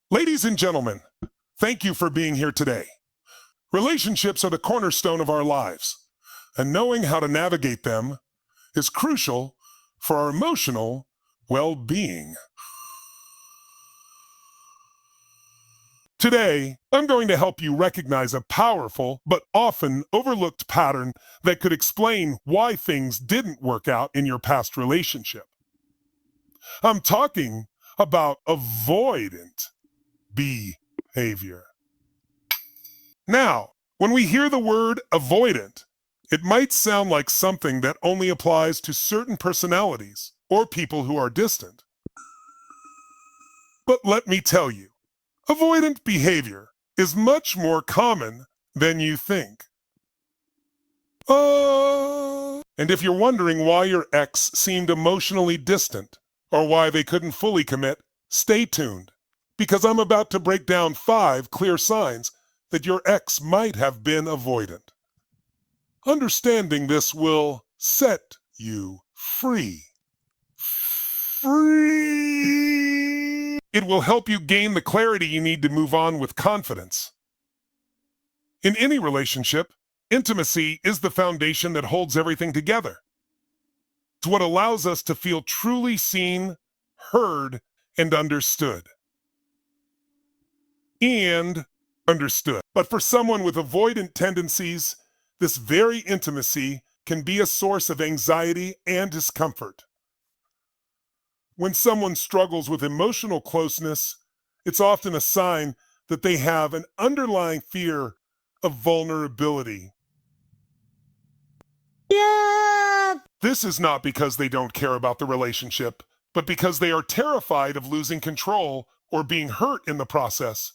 Ladies and gentlemen, thank you for being here today. Relationships are the cornerstone of our lives, and knowing how to navigate them is crucial for our emotional well-being. Today, I'm going to help you recognize a powerful but often overlooked pattern that could explain why things didn't work out in your past relationship. I'm talking about avoidant behavior. Now, when we hear the word avoidant, it might sound like something that only applies to certain personalities or people who are distant. But let me tell you, avoidant behavior is much more common than you think. And if you're wondering why your ex seemed emotionally distant or why they couldn't fully commit, stay tuned, because I'm about to break down 5 clear signs that your ex might have been avoidant. Understanding this will set you free. Free! It will help you gain the clarity you need to move on with confidence. In any relationship, intimacy is the foundation that holds everything together. It's what allows us to feel truly seen, heard, and understood. But for someone with avoidant tendencies, this very intimacy can be a source of anxiety and discomfort. When someone struggles with emotional closeness, it's often a sign that they have an underlying fear of vulnerability. Yeah. This is not because they don't care about the relationship, but because they are terrified of losing control or being hurt in the process.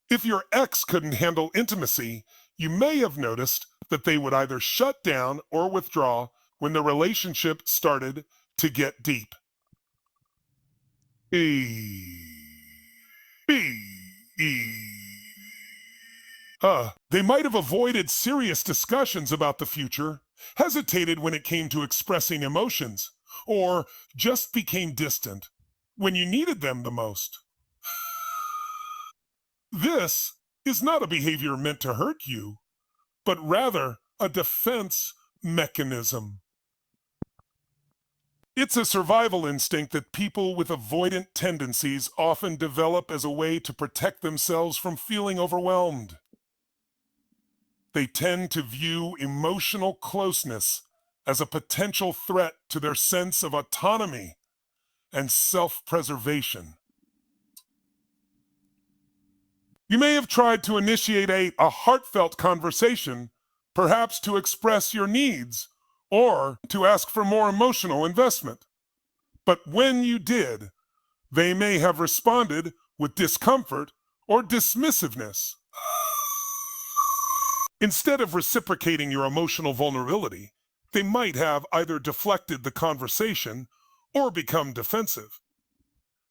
If your ex couldn't handle intimacy, you may have noticed that they would either shut down or withdraw when the relationship started to get deep. They might have avoided serious discussions about the future, hesitated when it came to expressing emotions, or just became distant when you needed them the most. This is not a behavior meant to hurt you, but rather a defense mechanism. It's a survival instinct that people with avoidant tendencies often develop as a way to protect themselves from feeling overwhelmed. They tend to view emotional closeness as a potential threat to their sense of autonomy and self-preservation. You may have tried to initiate a heartfelt conversation, perhaps to express your needs or to ask for more emotional investment. But when you did, they may have responded with discomfort or dismissiveness. Instead of reciprocating your emotional vulnerability, they might have either deflected the conversation or become defensive.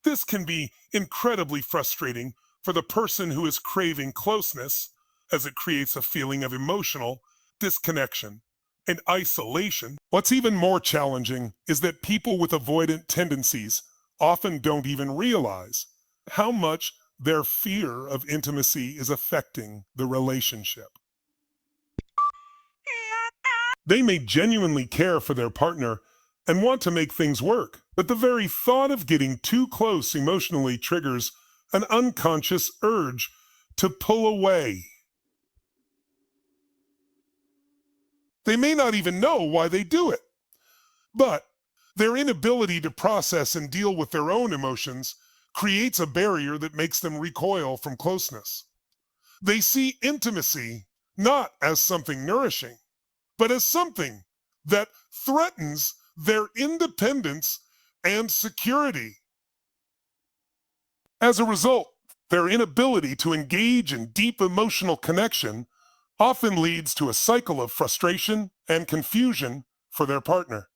This can be incredibly frustrating for the person who is craving closeness, as it creates a feeling of emotional disconnection and isolation. What's even more challenging is that people with avoidant tendencies often don't even realize how much their fear of intimacy is affecting the relationship. They may genuinely care for their partner and want to make things work, but the very thought of getting too close emotionally triggers an unconscious urge to pull away. They may not even know why they do it, but their inability to process and deal with their own emotions creates a barrier that makes them recoil from closeness. They see intimacy not as something nourishing, but as something that threatens their independence and security. As a result, their inability to engage in deep emotional connection often leads to a cycle of frustration and confusion for their partner.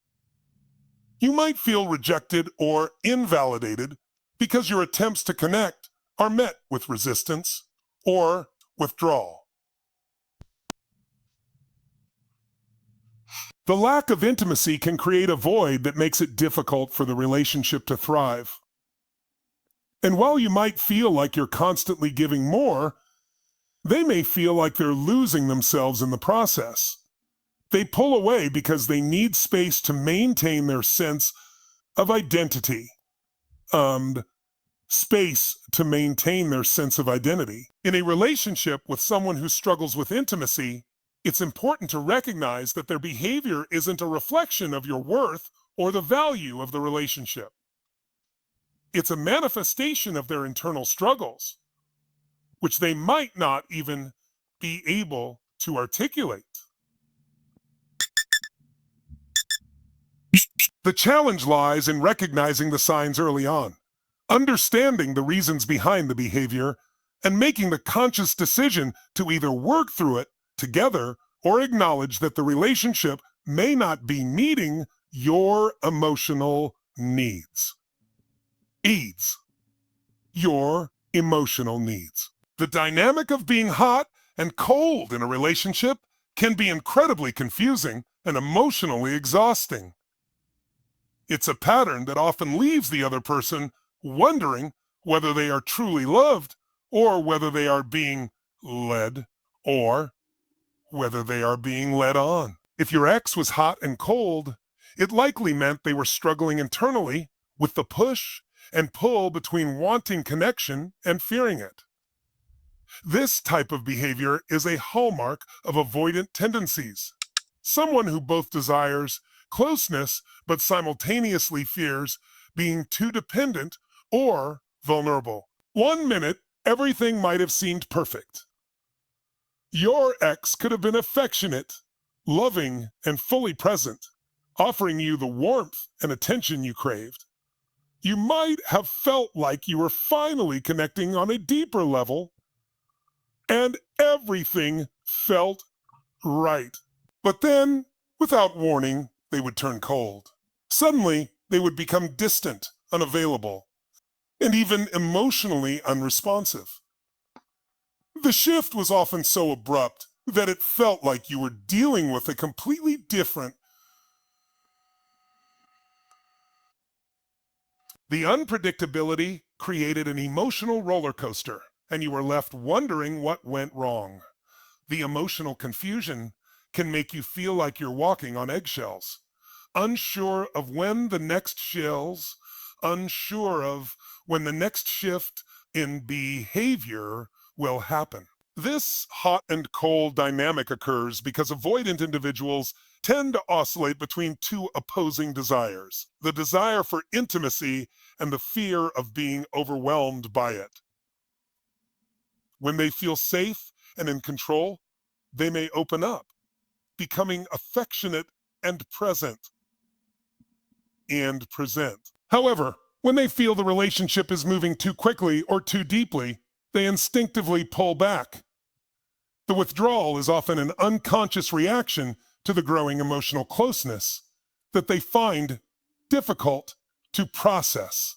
You might feel rejected or invalidated because your attempts to connect are met with resistance or withdrawal. The lack of intimacy can create a void that makes it difficult for the relationship to thrive. And while you might feel like you're constantly giving more, they may feel like they're losing themselves in the process. They pull away because they need space to maintain their sense of identity. Space to maintain their sense of identity. In a relationship with someone who struggles with intimacy, it's important to recognize that their behavior isn't a reflection of your worth or the value of the relationship. It's a manifestation of their internal struggles, which they might not even be able to articulate. The challenge lies in recognizing the signs early on, understanding the reasons behind the behavior, and making the conscious decision to either work through it together or acknowledge that the relationship may not be meeting your emotional needs. Your emotional needs. The dynamic of being hot and cold in a relationship can be incredibly confusing and emotionally exhausting. It's a pattern that often leaves the other person wondering whether they are truly loved or whether they are being led or whether they are being led on. If your ex was hot and cold, it likely meant they were struggling internally with the push and pull between wanting connection and fearing it. This type of behavior is a hallmark of avoidant tendencies. Someone who both desires closeness but simultaneously fears being too dependent or vulnerable. 1 minute, everything might have seemed perfect. Your ex could have been affectionate, loving, and fully present, offering you the warmth and attention you craved. You might have felt like you were finally connecting on a deeper level, and everything felt right. But then, without warning, they would turn cold. Suddenly, they would become distant, unavailable, and even emotionally unresponsive. The shift was often so abrupt that it felt like you were dealing with a completely different. The unpredictability created an emotional roller coaster, and you were left wondering what went wrong. The emotional confusion can make you feel like you're walking on eggshells, unsure of when the next shift in behavior will happen. This hot and cold dynamic occurs because avoidant individuals tend to oscillate between two opposing desires: the desire for intimacy and the fear of being overwhelmed by it. When they feel safe and in control, they may open up, becoming affectionate and present. However, when they feel the relationship is moving too quickly or too deeply, they instinctively pull back. The withdrawal is often an unconscious reaction to the growing emotional closeness that they find difficult to process.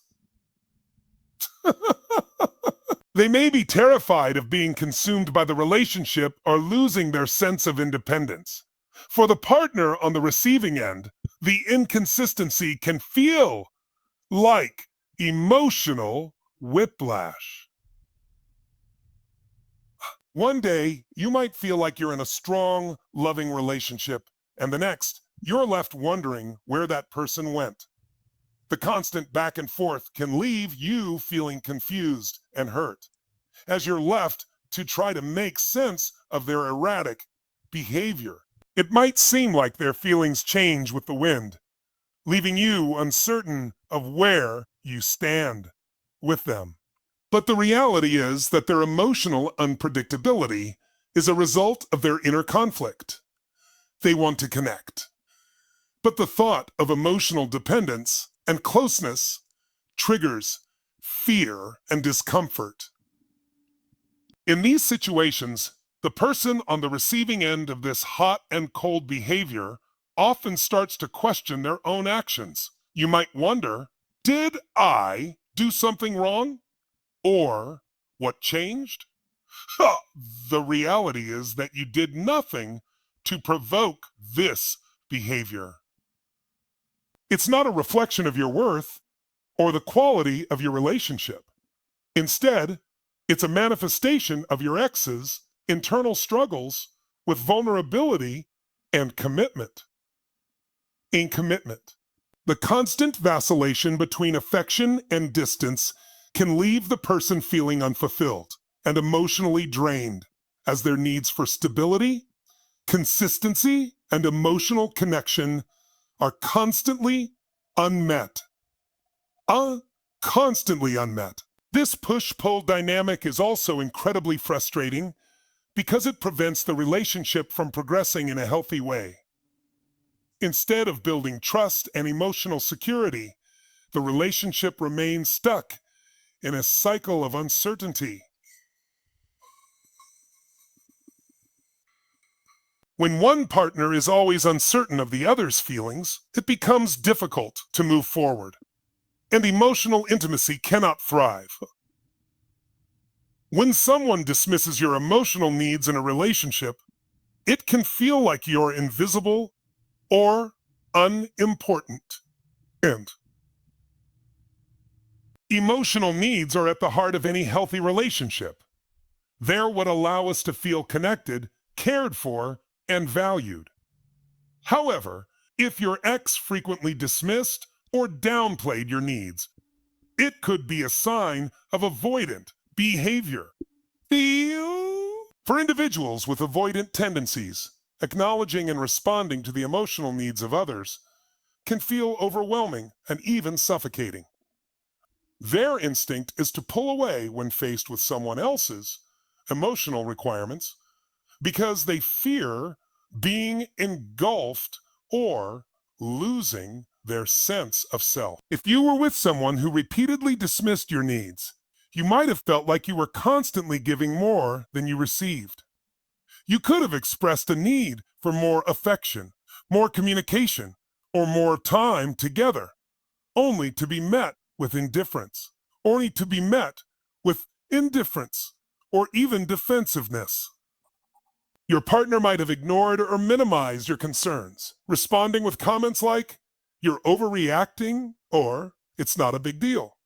They may be terrified of being consumed by the relationship or losing their sense of independence. For the partner on the receiving end, the inconsistency can feel like emotional whiplash. One day, you might feel like you're in a strong, loving relationship, and the next, you're left wondering where that person went. The constant back and forth can leave you feeling confused and hurt, as you're left to try to make sense of their erratic behavior. It might seem like their feelings change with the wind, leaving you uncertain of where you stand with them. But the reality is that their emotional unpredictability is a result of their inner conflict. They want to connect, but the thought of emotional dependence and closeness triggers fear and discomfort. In these situations, the person on the receiving end of this hot and cold behavior often starts to question their own actions. You might wonder, did I do something wrong? Or what changed? The reality is that you did nothing to provoke this behavior. It's not a reflection of your worth or the quality of your relationship. Instead, it's a manifestation of your ex's internal struggles with vulnerability and commitment. In commitment, the constant vacillation between affection and distance can leave the person feeling unfulfilled and emotionally drained, as their needs for stability, consistency, and emotional connection are constantly unmet. Constantly unmet. This push-pull dynamic is also incredibly frustrating because it prevents the relationship from progressing in a healthy way. Instead of building trust and emotional security, the relationship remains stuck in a cycle of uncertainty. When one partner is always uncertain of the other's feelings, it becomes difficult to move forward, and emotional intimacy cannot thrive. When someone dismisses your emotional needs in a relationship, it can feel like you're invisible or unimportant. And emotional needs are at the heart of any healthy relationship. They're what allow us to feel connected, cared for, and valued. However, if your ex frequently dismissed or downplayed your needs, it could be a sign of avoidant behavior. For individuals with avoidant tendencies, acknowledging and responding to the emotional needs of others can feel overwhelming and even suffocating. Their instinct is to pull away when faced with someone else's emotional requirements because they fear being engulfed or losing their sense of self. If you were with someone who repeatedly dismissed your needs, you might have felt like you were constantly giving more than you received. You could have expressed a need for more affection, more communication, or more time together, only to be met with indifference, only to be met with indifference or even defensiveness. Your partner might have ignored or minimized your concerns, responding with comments like, "You're overreacting," or "It's not a big deal."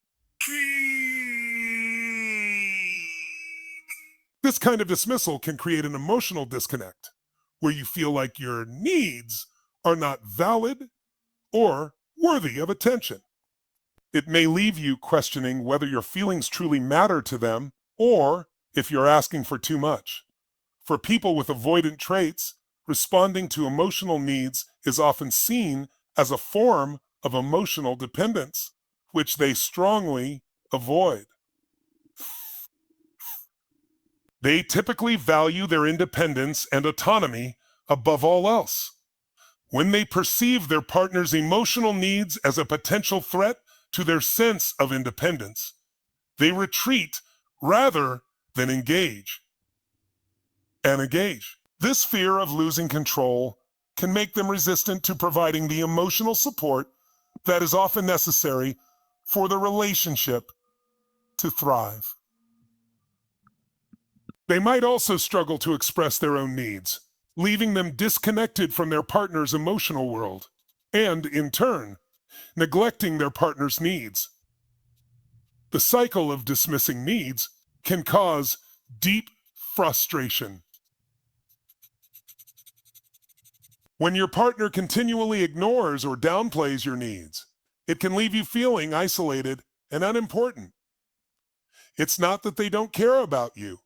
This kind of dismissal can create an emotional disconnect, where you feel like your needs are not valid or worthy of attention. It may leave you questioning whether your feelings truly matter to them or if you're asking for too much. For people with avoidant traits, responding to emotional needs is often seen as a form of emotional dependence, which they strongly avoid. They typically value their independence and autonomy above all else. When they perceive their partner's emotional needs as a potential threat to their sense of independence, they retreat rather than engage. This fear of losing control can make them resistant to providing the emotional support that is often necessary for the relationship to thrive. They might also struggle to express their own needs, leaving them disconnected from their partner's emotional world, and, in turn, neglecting their partner's needs. The cycle of dismissing needs can cause deep frustration. When your partner continually ignores or downplays your needs, it can leave you feeling isolated and unimportant. It's not that they don't care about you,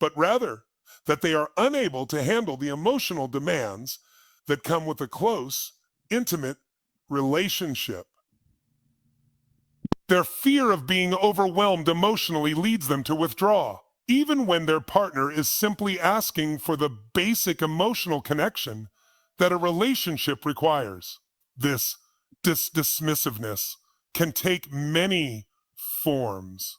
but rather that they are unable to handle the emotional demands that come with a close, intimate relationship. Their fear of being overwhelmed emotionally leads them to withdraw, even when their partner is simply asking for the basic emotional connection that a relationship requires. This dismissiveness can take many forms.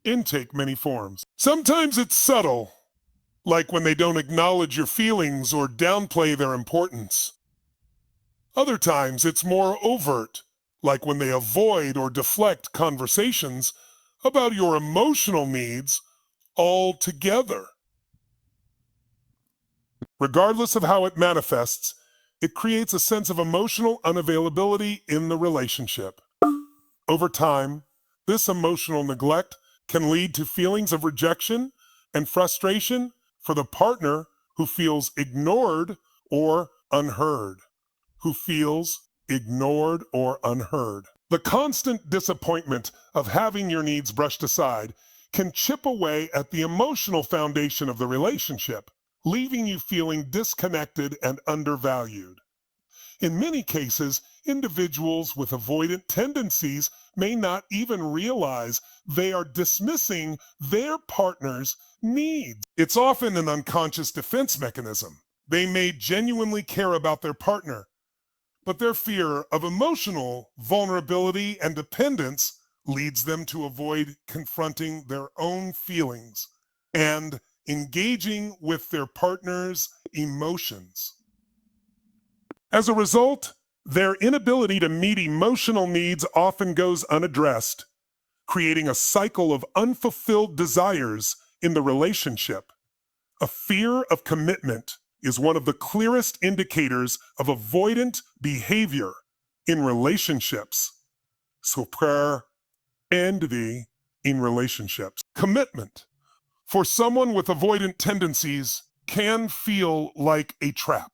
Many forms. Sometimes it's subtle, like when they don't acknowledge your feelings or downplay their importance. Other times it's more overt, like when they avoid or deflect conversations about your emotional needs altogether. Regardless of how it manifests, it creates a sense of emotional unavailability in the relationship. Over time, This emotional neglect can lead to feelings of rejection and frustration for the partner who feels ignored or unheard. Who feels ignored or unheard. The constant disappointment of having your needs brushed aside can chip away at the emotional foundation of the relationship, leaving you feeling disconnected and undervalued. In many cases, individuals with avoidant tendencies may not even realize they are dismissing their partner's needs. It's often an unconscious defense mechanism. They may genuinely care about their partner, but their fear of emotional vulnerability and dependence leads them to avoid confronting their own feelings and engaging with their partner's emotions. As a result, their inability to meet emotional needs often goes unaddressed, creating a cycle of unfulfilled desires in the relationship. A fear of commitment is one of the clearest indicators of avoidant behavior in relationships. So prayer and in relationships. Commitment for someone with avoidant tendencies can feel like a trap.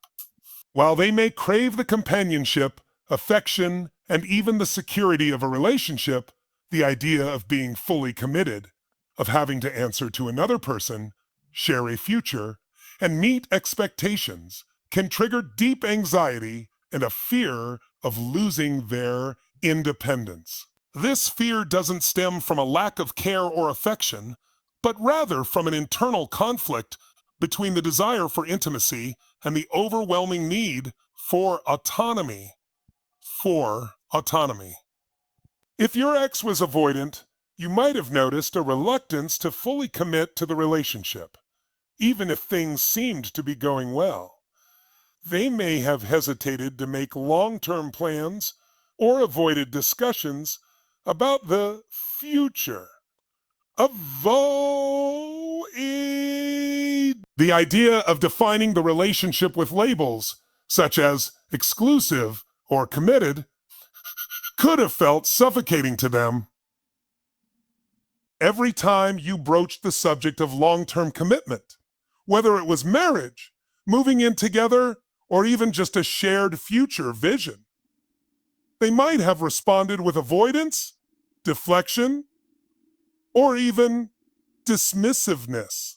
While they may crave the companionship, affection, and even the security of a relationship, the idea of being fully committed, of having to answer to another person, share a future, and meet expectations can trigger deep anxiety and a fear of losing their independence. This fear doesn't stem from a lack of care or affection, but rather from an internal conflict between the desire for intimacy and the overwhelming need for autonomy. If your ex was avoidant, you might have noticed a reluctance to fully commit to the relationship, even if things seemed to be going well. They may have hesitated to make long-term plans or avoided discussions about the future. The idea of defining the relationship with labels, such as exclusive or committed, could have felt suffocating to them. Every time you broached the subject of long-term commitment, whether it was marriage, moving in together, or even just a shared future vision, they might have responded with avoidance, deflection, or even dismissiveness.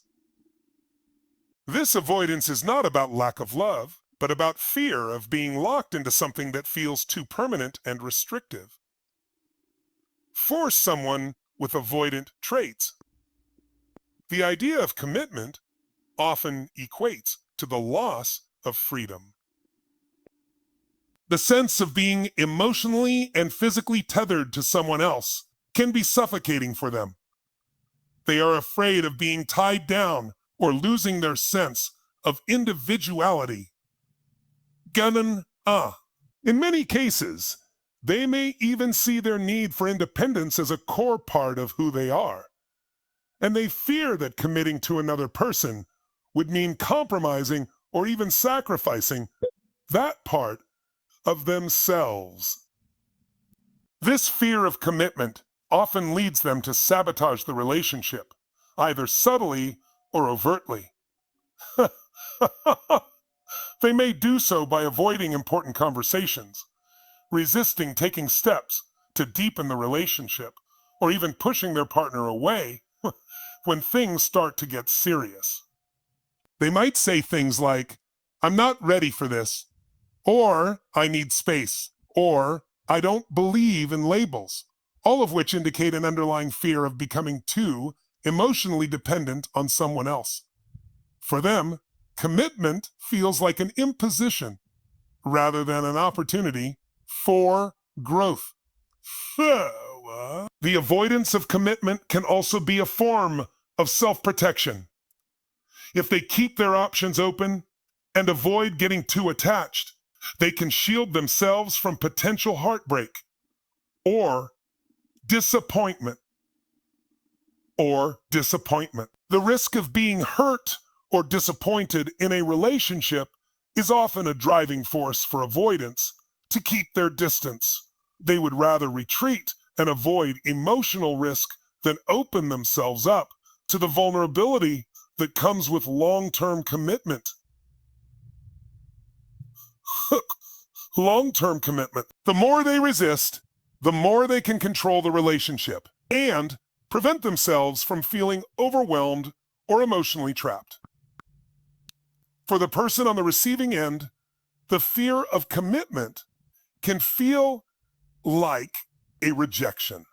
This avoidance is not about lack of love, but about fear of being locked into something that feels too permanent and restrictive. For someone with avoidant traits, the idea of commitment often equates to the loss of freedom. The sense of being emotionally and physically tethered to someone else can be suffocating for them. They are afraid of being tied down or losing their sense of individuality. In many cases, they may even see their need for independence as a core part of who they are, and they fear that committing to another person would mean compromising or even sacrificing that part of themselves. This fear of commitment often leads them to sabotage the relationship, either subtly or overtly. They may do so by avoiding important conversations, resisting taking steps to deepen the relationship, or even pushing their partner away when things start to get serious. They might say things like, "I'm not ready for this," or "I need space," or "I don't believe in labels," all of which indicate an underlying fear of becoming too emotionally dependent on someone else. For them, commitment feels like an imposition rather than an opportunity for growth. The avoidance of commitment can also be a form of self-protection. If they keep their options open and avoid getting too attached, they can shield themselves from potential heartbreak or disappointment. The risk of being hurt or disappointed in a relationship is often a driving force for avoidance to keep their distance. They would rather retreat and avoid emotional risk than open themselves up to the vulnerability that comes with long-term commitment. Long-term commitment. The more they resist, the more they can control the relationship and prevent themselves from feeling overwhelmed or emotionally trapped. For the person on the receiving end, the fear of commitment can feel like a rejection.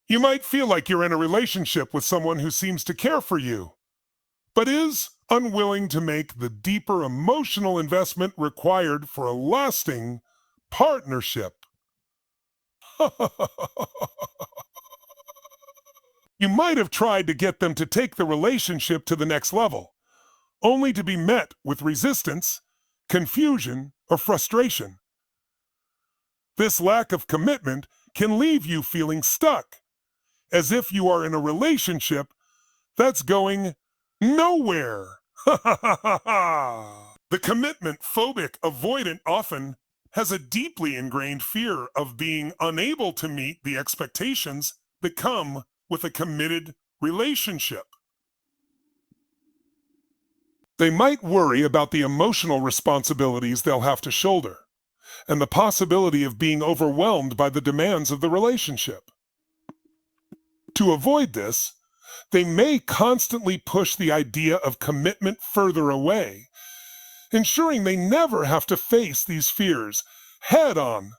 You might feel like you're in a relationship with someone who seems to care for you, but is unwilling to make the deeper emotional investment required for a lasting partnership. You might have tried to get them to take the relationship to the next level, only to be met with resistance, confusion, or frustration. This lack of commitment can leave you feeling stuck, as if you are in a relationship that's going nowhere. The commitment-phobic avoidant often has a deeply ingrained fear of being unable to meet the expectations that come with a committed relationship. They might worry about the emotional responsibilities they'll have to shoulder and the possibility of being overwhelmed by the demands of the relationship. To avoid this, they may constantly push the idea of commitment further away, ensuring they never have to face these fears head on.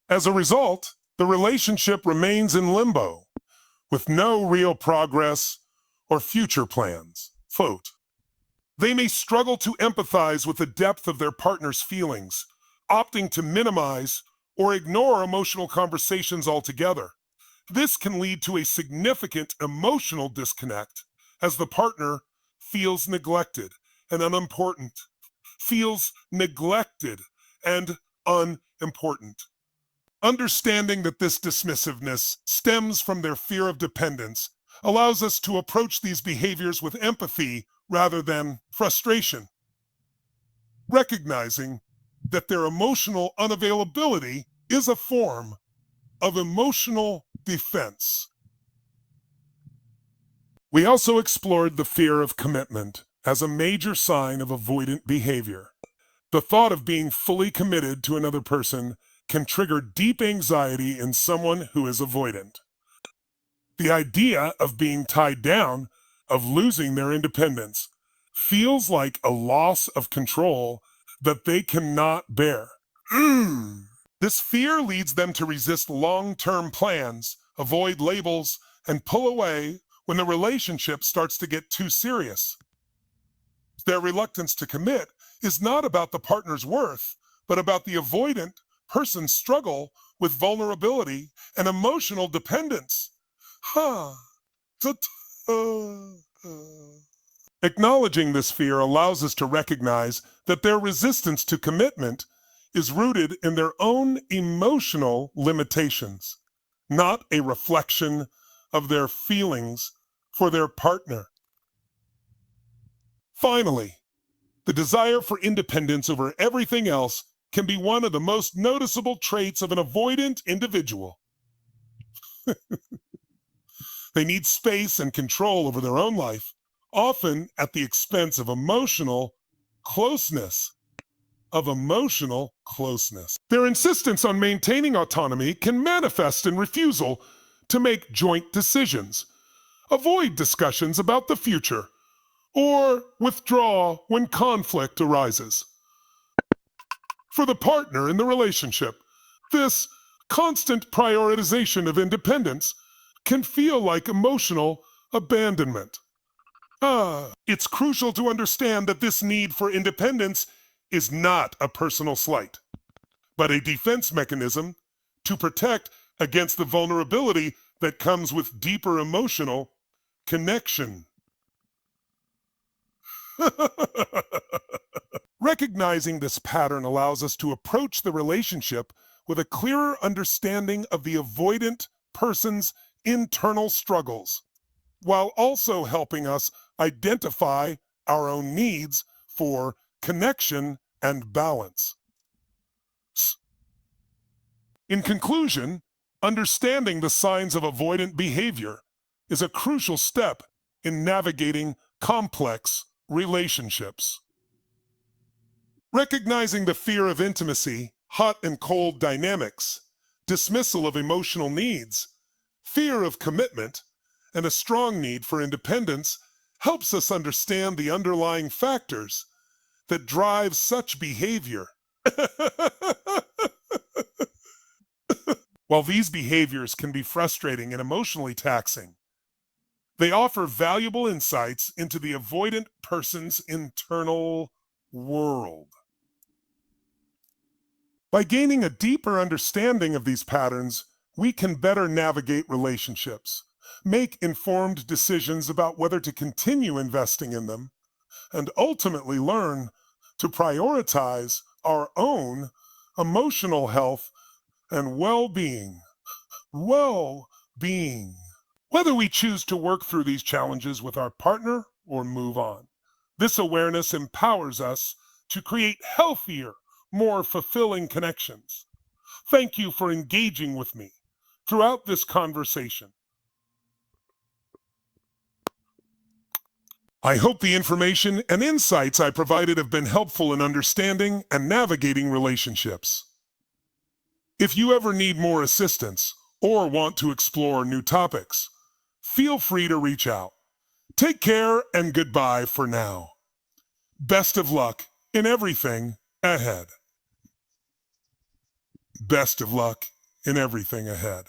As a result, the relationship remains in limbo, with no real progress or future plans. Quote, they may struggle to empathize with the depth of their partner's feelings, opting to minimize or ignore emotional conversations altogether. This can lead to a significant emotional disconnect as the partner feels neglected and unimportant. Understanding that this dismissiveness stems from their fear of dependence allows us to approach these behaviors with empathy rather than frustration, recognizing that their emotional unavailability is a form of emotional defense. We also explored the fear of commitment as a major sign of avoidant behavior. The thought of being fully committed to another person can trigger deep anxiety in someone who is avoidant. The idea of being tied down, of losing their independence, feels like a loss of control that they cannot bear. This fear leads them to resist long-term plans, avoid labels, and pull away when the relationship starts to get too serious. Their reluctance to commit is not about the partner's worth, but about the avoidant person's struggle with vulnerability and emotional dependence. Acknowledging this fear allows us to recognize that their resistance to commitment is rooted in their own emotional limitations, not a reflection of their feelings for their partner. Finally, the desire for independence over everything else can be one of the most noticeable traits of an avoidant individual. They need space and control over their own life, often at the expense of emotional closeness. Their insistence on maintaining autonomy can manifest in refusal to make joint decisions, avoid discussions about the future, or withdraw when conflict arises. For the partner in the relationship, this constant prioritization of independence can feel like emotional abandonment. It's crucial to understand that this need for independence is not a personal slight, but a defense mechanism to protect against the vulnerability that comes with deeper emotional connection. Recognizing this pattern allows us to approach the relationship with a clearer understanding of the avoidant person's internal struggles, while also helping us identify our own needs for connection and balance. In conclusion, understanding the signs of avoidant behavior is a crucial step in navigating complex relationships. Recognizing the fear of intimacy, hot and cold dynamics, dismissal of emotional needs, fear of commitment, and a strong need for independence helps us understand the underlying factors that drive such behavior. While these behaviors can be frustrating and emotionally taxing, they offer valuable insights into the avoidant person's internal world. By gaining a deeper understanding of these patterns, we can better navigate relationships, make informed decisions about whether to continue investing in them, and ultimately learn to prioritize our own emotional health and well-being. Well-being. Whether we choose to work through these challenges with our partner or move on, this awareness empowers us to create healthier, more fulfilling connections. Thank you for engaging with me throughout this conversation. I hope the information and insights I provided have been helpful in understanding and navigating relationships. If you ever need more assistance or want to explore new topics, feel free to reach out. Take care and goodbye for now. Best of luck in everything ahead. Best of luck in everything ahead.